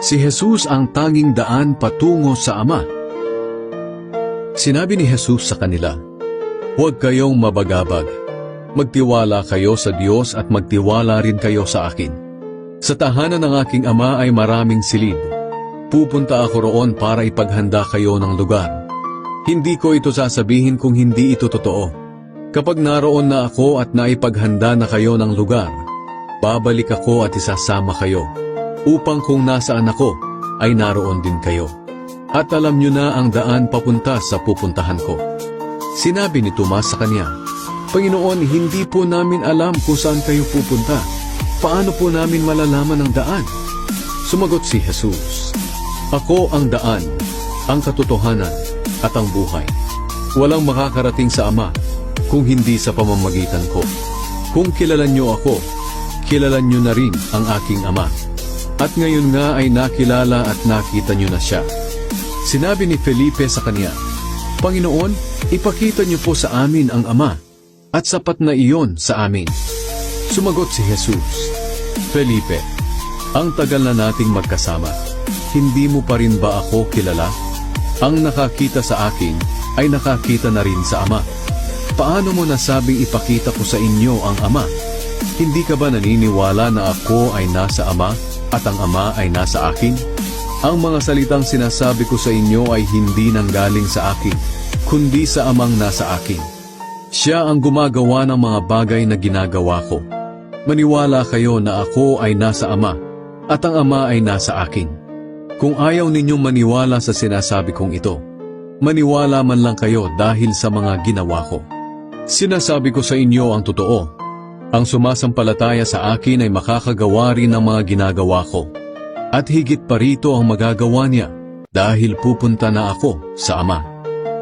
Si Jesus ang tanging daan patungo sa Ama. Sinabi ni Jesus sa kanila, "Huwag kayong mabagabag. Magtiwala kayo sa Diyos at magtiwala rin kayo sa akin. Sa tahanan ng aking Ama ay maraming silid. Pupunta ako roon para ipaghanda kayo ng lugar. Hindi ko ito sasabihin kung hindi ito totoo. Kapag naroon na ako at naipaghanda na kayo ng lugar, babalik ako at isasama kayo, upang kung nasaan ako, ay naroon din kayo. At alam nyo na ang daan papunta sa pupuntahan ko." Sinabi ni Tomas sa kanya, "Panginoon, hindi po namin alam kung saan kayo pupunta. Paano po namin malalaman ang daan?" Sumagot si Jesus, "Ako ang daan, ang katotohanan, at ang buhay. Walang makakarating sa Ama kung hindi sa pamamagitan ko. Kung kilalan nyo ako, kilalan nyo na rin ang aking Ama. At ngayon nga ay nakilala at nakita nyo na siya." Sinabi ni Felipe sa kanya, "Panginoon, ipakita niyo po sa amin ang Ama, at sapat na iyon sa amin." Sumagot si Jesus, "Felipe, ang tagal na nating magkasama. Hindi mo pa rin ba ako kilala? Ang nakakita sa akin ay nakakita na rin sa Ama. Paano mo nasabing ipakita ko sa inyo ang Ama? Hindi ka ba naniniwala na ako ay nasa Ama at ang Ama ay nasa akin? Ang mga salitang sinasabi ko sa inyo ay hindi nanggaling sa akin, kundi sa Amang nasa akin. Siya ang gumagawa ng mga bagay na ginagawa ko. Maniwala kayo na ako ay nasa Ama, at ang Ama ay nasa akin. Kung ayaw ninyong maniwala sa sinasabi kong ito, maniwala man lang kayo dahil sa mga ginawa ko. Sinasabi ko sa inyo ang totoo. Ang sumasampalataya sa akin ay makakagawa rin ng mga ginagawa ko. At higit pa rito ang magagawa niya, dahil pupunta na ako sa Ama.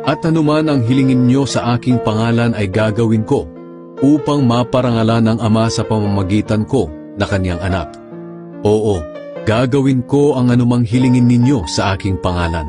At anuman ang hilingin nyo sa aking pangalan ay gagawin ko, upang maparangalan ng Ama sa pamamagitan ko na kanyang anak. Oo, gagawin ko ang anumang hilingin ninyo sa aking pangalan.